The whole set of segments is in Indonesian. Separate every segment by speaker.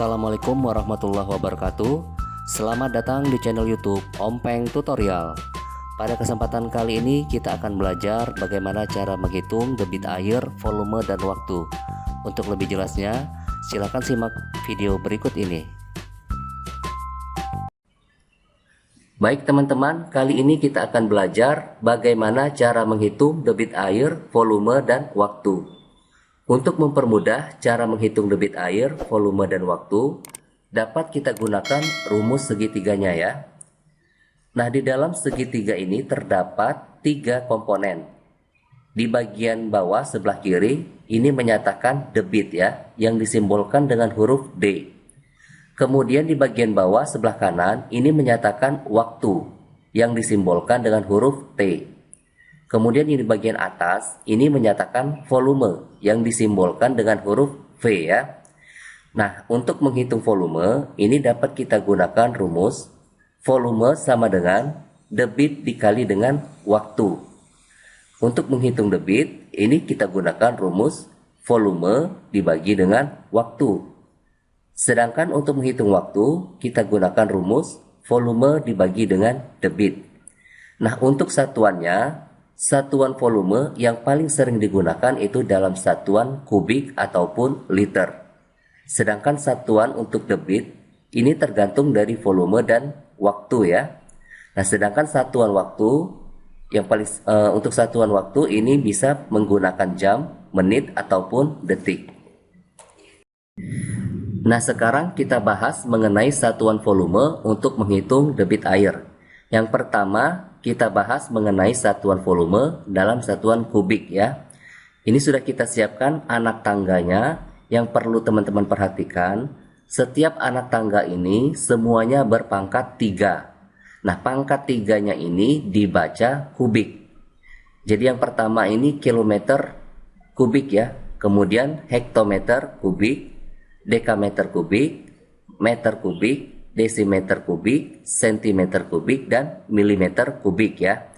Speaker 1: Assalamualaikum warahmatullahi wabarakatuh. Selamat datang di channel YouTube Ompeng Tutorial. Pada kesempatan kali ini kita akan belajar bagaimana cara menghitung debit air, volume, dan waktu. Untuk lebih jelasnya, silakan simak video berikut ini. Baik teman-teman, kali ini kita akan belajar bagaimana cara menghitung debit air, volume, dan waktu. Untuk mempermudah cara menghitung debit air, volume, dan waktu, dapat kita gunakan rumus segitiganya ya. Nah, di dalam segitiga ini terdapat 3 komponen. Di bagian bawah sebelah kiri, ini menyatakan debit ya, yang disimbolkan dengan huruf D. Kemudian di bagian bawah sebelah kanan, ini menyatakan waktu, yang disimbolkan dengan huruf T. Kemudian di bagian atas, ini menyatakan volume, yang disimbolkan dengan huruf V ya. Nah, untuk menghitung volume, ini dapat kita gunakan rumus volume sama dengan debit dikali dengan waktu. Untuk menghitung debit, ini kita gunakan rumus volume dibagi dengan waktu. Sedangkan untuk menghitung waktu, kita gunakan rumus volume dibagi dengan debit. Nah, untuk satuannya, satuan volume yang paling sering digunakan itu dalam satuan kubik ataupun liter. Sedangkan satuan untuk debit ini tergantung dari volume dan waktu ya. Nah, sedangkan satuan waktu yang paling untuk satuan waktu ini bisa menggunakan jam, menit ataupun detik. Nah, sekarang kita bahas mengenai satuan volume untuk menghitung debit air. Yang pertama, kita bahas mengenai satuan volume dalam satuan kubik ya. Ini sudah kita siapkan anak tangganya. Yang perlu teman-teman perhatikan, setiap anak tangga ini semuanya berpangkat 3. Nah, pangkat 3-nya ini dibaca kubik. Jadi yang pertama ini kilometer kubik ya. Kemudian hektometer kubik, dekameter kubik, meter kubik, desimeter kubik, sentimeter kubik, dan milimeter kubik ya.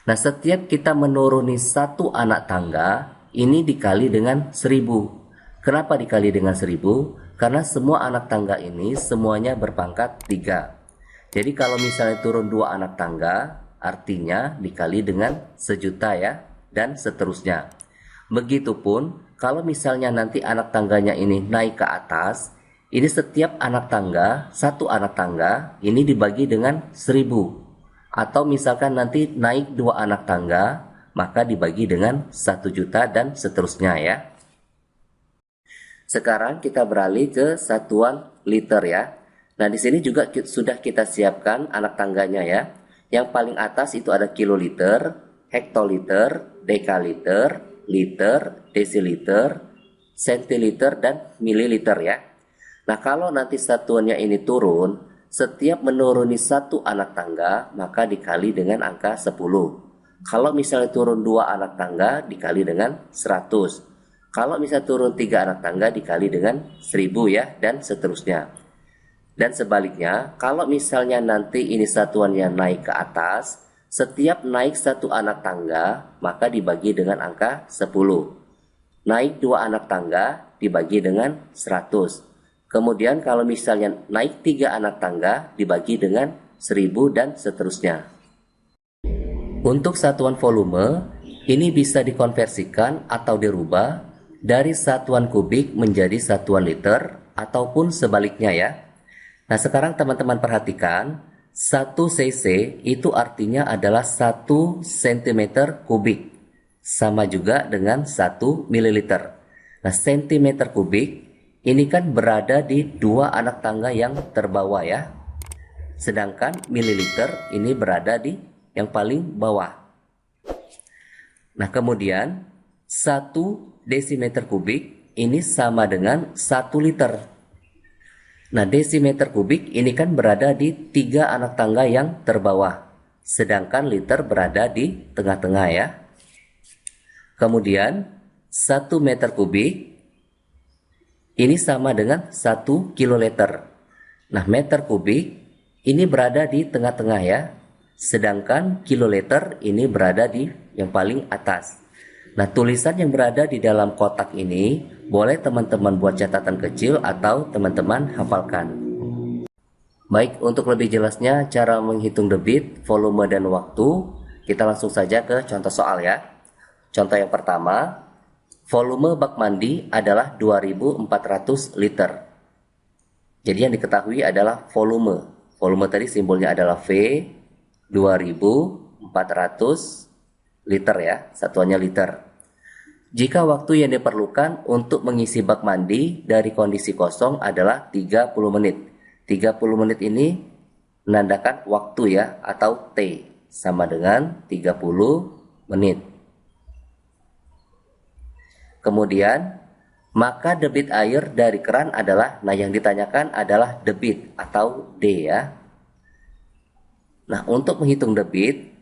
Speaker 1: Nah, setiap kita menuruni satu anak tangga, ini dikali dengan 1000. Kenapa dikali dengan 1000? Karena semua anak tangga ini semuanya berpangkat 3. Jadi kalau misalnya turun 2 anak tangga, artinya dikali dengan 1.000.000 ya, dan seterusnya. Begitupun kalau misalnya nanti anak tangganya ini naik ke atas, ini setiap anak tangga, satu anak tangga ini dibagi dengan 1000. Atau misalkan nanti naik 2 anak tangga, maka dibagi dengan 1.000.000 dan seterusnya ya. Sekarang kita beralih ke satuan liter ya. Nah, di sini juga sudah kita siapkan anak tangganya ya. Yang paling atas itu ada kiloliter, hektoliter, dekaliter, liter, desiliter, sentiliter, dan mililiter ya. Nah, kalau nanti satuannya ini turun, setiap menuruni satu anak tangga, maka dikali dengan angka 10. Kalau misalnya turun 2 anak tangga, dikali dengan 100. Kalau misalnya turun 3 anak tangga, dikali dengan 1000 ya, dan seterusnya. Dan sebaliknya, kalau misalnya nanti ini satuannya naik ke atas, setiap naik satu anak tangga, maka dibagi dengan angka 10. Naik 2 anak tangga, dibagi dengan 100. Kemudian kalau misalnya naik 3 anak tangga, dibagi dengan 1000 dan seterusnya. Untuk satuan volume, ini bisa dikonversikan atau dirubah dari satuan kubik menjadi satuan liter, ataupun sebaliknya ya. Nah, sekarang teman-teman perhatikan, 1 cc itu artinya adalah 1 cm kubik, sama juga dengan 1 ml. Nah, cm kubik ini kan berada di 2 anak tangga yang terbawah ya. Sedangkan mililiter ini berada di yang paling bawah. Nah, kemudian 1 desimeter kubik ini sama dengan 1 liter. Nah, desimeter kubik ini kan berada di 3 anak tangga yang terbawah, sedangkan liter berada di tengah-tengah ya. Kemudian 1 meter kubik ini sama dengan 1 kiloliter. Nah, meter kubik ini berada di tengah-tengah ya, sedangkan kiloliter ini berada di yang paling atas. Nah, tulisan yang berada di dalam kotak ini boleh teman-teman buat catatan kecil atau teman-teman hafalkan. Baik, untuk lebih jelasnya cara menghitung debit, volume, dan waktu, kita langsung saja ke contoh soal ya. Contoh yang pertama, volume bak mandi adalah 2400 liter. Jadi yang diketahui adalah volume. Volume tadi simbolnya adalah V, 2400 liter ya, satuannya liter. Jika waktu yang diperlukan untuk mengisi bak mandi dari kondisi kosong adalah 30 menit. 30 menit ini menandakan waktu ya, atau T, sama dengan 30 menit. Kemudian, maka debit air dari keran adalah, nah yang ditanyakan adalah debit atau D ya. Nah, untuk menghitung debit,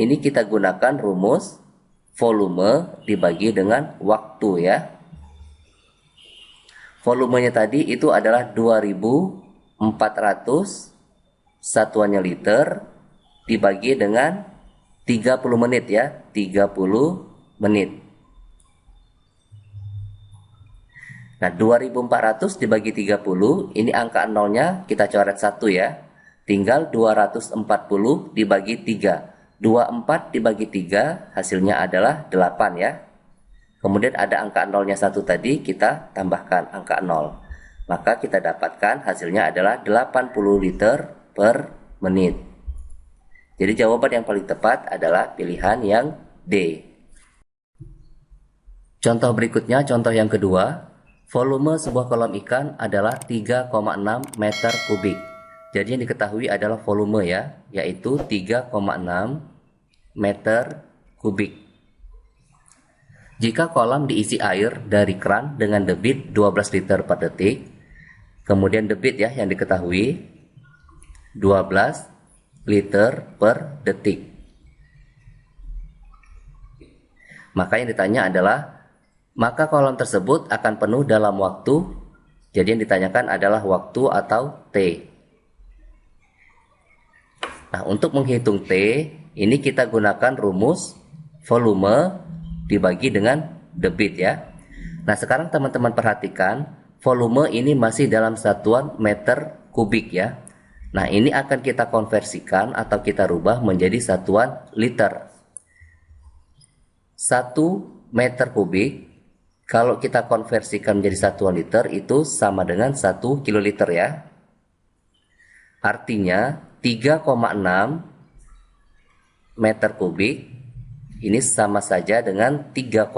Speaker 1: ini kita gunakan rumus volume dibagi dengan waktu ya. Volumenya tadi itu adalah 2400, satuannya liter, dibagi dengan 30 menit ya, 30 menit. Nah, 2400 dibagi 30, ini angka nolnya kita coret 1 ya. Tinggal 240 dibagi 3. 24 dibagi 3 hasilnya adalah 8 ya. Kemudian ada angka nolnya 1 tadi, kita tambahkan angka 0. Maka kita dapatkan hasilnya adalah 80 liter per menit. Jadi jawaban yang paling tepat adalah pilihan yang D. Contoh berikutnya, contoh yang kedua. Volume sebuah kolam ikan adalah 3,6 meter kubik. Jadi yang diketahui adalah volume ya, yaitu 3,6 meter kubik. Jika kolam diisi air dari keran dengan debit 12 liter per detik, kemudian debit ya yang diketahui 12 liter per detik. Maka yang ditanya adalah, maka kolam tersebut akan penuh dalam waktu, jadi yang ditanyakan adalah waktu atau T. Nah, untuk menghitung T, ini kita gunakan rumus volume dibagi dengan debit ya. Nah, sekarang teman-teman perhatikan, volume ini masih dalam satuan meter kubik ya. Nah, ini akan kita konversikan atau kita rubah menjadi satuan liter. 1 meter kubik, kalau kita konversikan menjadi satuan liter, itu sama dengan 1 kiloliter ya. Artinya 3,6 meter kubik ini sama saja dengan 3,6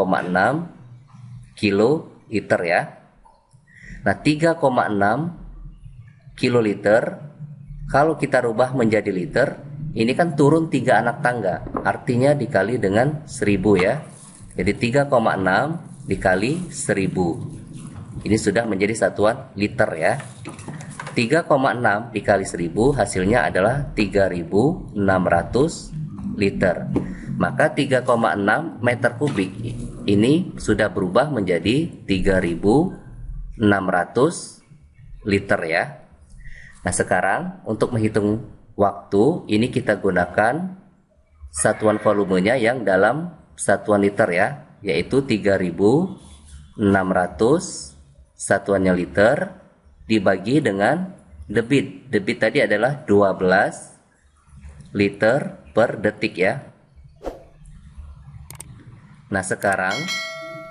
Speaker 1: kiloliter ya. Nah, 3,6 kiloliter kalau kita rubah menjadi liter, ini kan turun 3 anak tangga, artinya dikali dengan 1000 ya. Jadi 3,6 dikali 1000. Ini sudah menjadi satuan liter ya. 3,6 dikali 1000 hasilnya adalah 3600 liter. Maka 3,6 meter kubik ini sudah berubah menjadi 3600 liter ya. Nah, sekarang untuk menghitung waktu, ini kita gunakan satuan volumenya yang dalam satuan liter ya, yaitu 3600, satuannya liter, dibagi dengan debit. Debit tadi adalah 12 liter per detik ya. Nah, sekarang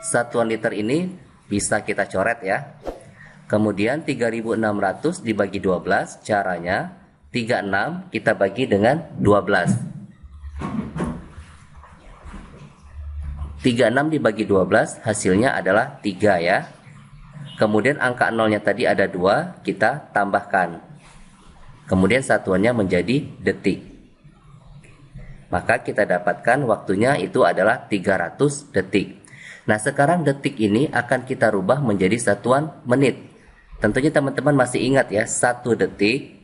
Speaker 1: satuan liter ini bisa kita coret ya. Kemudian 3600 dibagi 12, caranya 36 kita bagi dengan 12. 36 dibagi 12 hasilnya adalah 3 ya. Kemudian angka nolnya tadi ada 2, kita tambahkan. Kemudian satuannya menjadi detik. Maka kita dapatkan waktunya itu adalah 300 detik. Nah, sekarang detik ini akan kita rubah menjadi satuan menit. Tentunya teman-teman masih ingat ya, 1 detik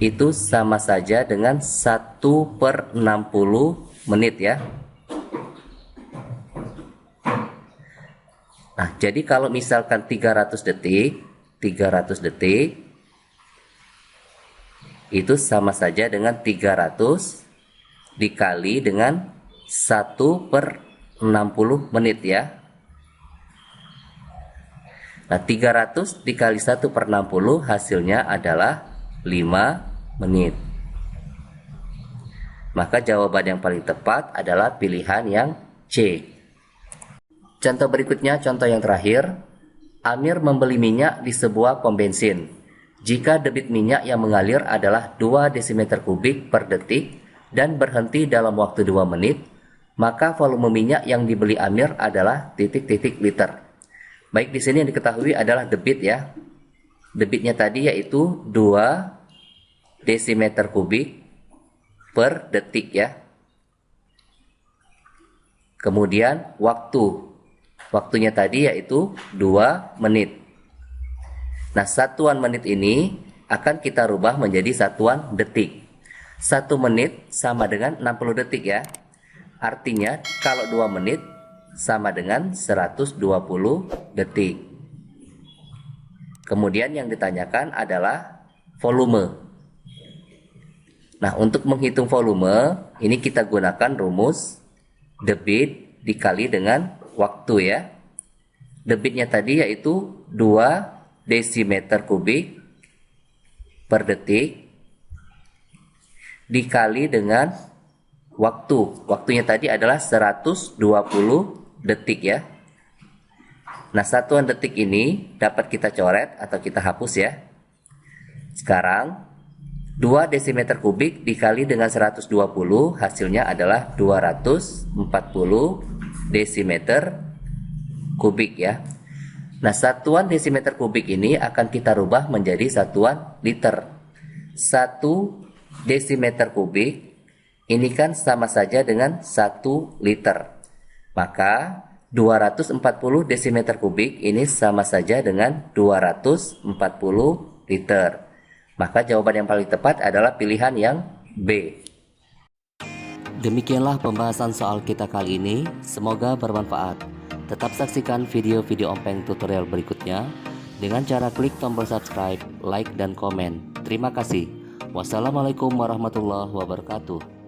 Speaker 1: itu sama saja dengan 1/60 menit ya. Nah, jadi kalau misalkan 300 detik itu sama saja dengan 300 dikali dengan 1/60 menit ya. Nah, 300 dikali 1/60 hasilnya adalah 5 menit. Maka jawaban yang paling tepat adalah pilihan yang C. Contoh berikutnya, contoh yang terakhir. Amir membeli minyak di sebuah pom bensin. Jika debit minyak yang mengalir adalah 2 desimeter kubik per detik dan berhenti dalam waktu 2 menit, maka volume minyak yang dibeli Amir adalah titik-titik liter. Baik, di sini yang diketahui adalah debit ya. Debitnya tadi yaitu 2 desimeter kubik per detik ya. Kemudian waktunya tadi yaitu 2 menit. Nah, satuan menit ini akan kita rubah menjadi satuan detik. 1 menit sama dengan 60 detik ya. Artinya kalau 2 menit sama dengan 120 detik. Kemudian yang ditanyakan adalah volume. Nah, untuk menghitung volume, ini kita gunakan rumus debit dikali dengan waktu ya. Debitnya tadi yaitu 2 desimeter kubik per detik dikali dengan waktu. Waktunya tadi adalah 120 detik ya. Nah, satuan detik ini dapat kita coret atau kita hapus ya. Sekarang 2 desimeter kubik dikali dengan 120 hasilnya adalah 240 desimeter kubik ya. Nah, satuan desimeter kubik ini akan kita rubah menjadi satuan liter. 1 desimeter kubik ini kan sama saja dengan 1 liter. Maka 240 desimeter kubik ini sama saja dengan 240 liter. Maka jawaban yang paling tepat adalah pilihan yang B. Demikianlah pembahasan soal kita kali ini. Semoga bermanfaat. Tetap saksikan video-video Ompeng tutorial berikutnya dengan cara klik tombol subscribe, like, dan komen. Terima kasih. Wassalamualaikum warahmatullahi wabarakatuh.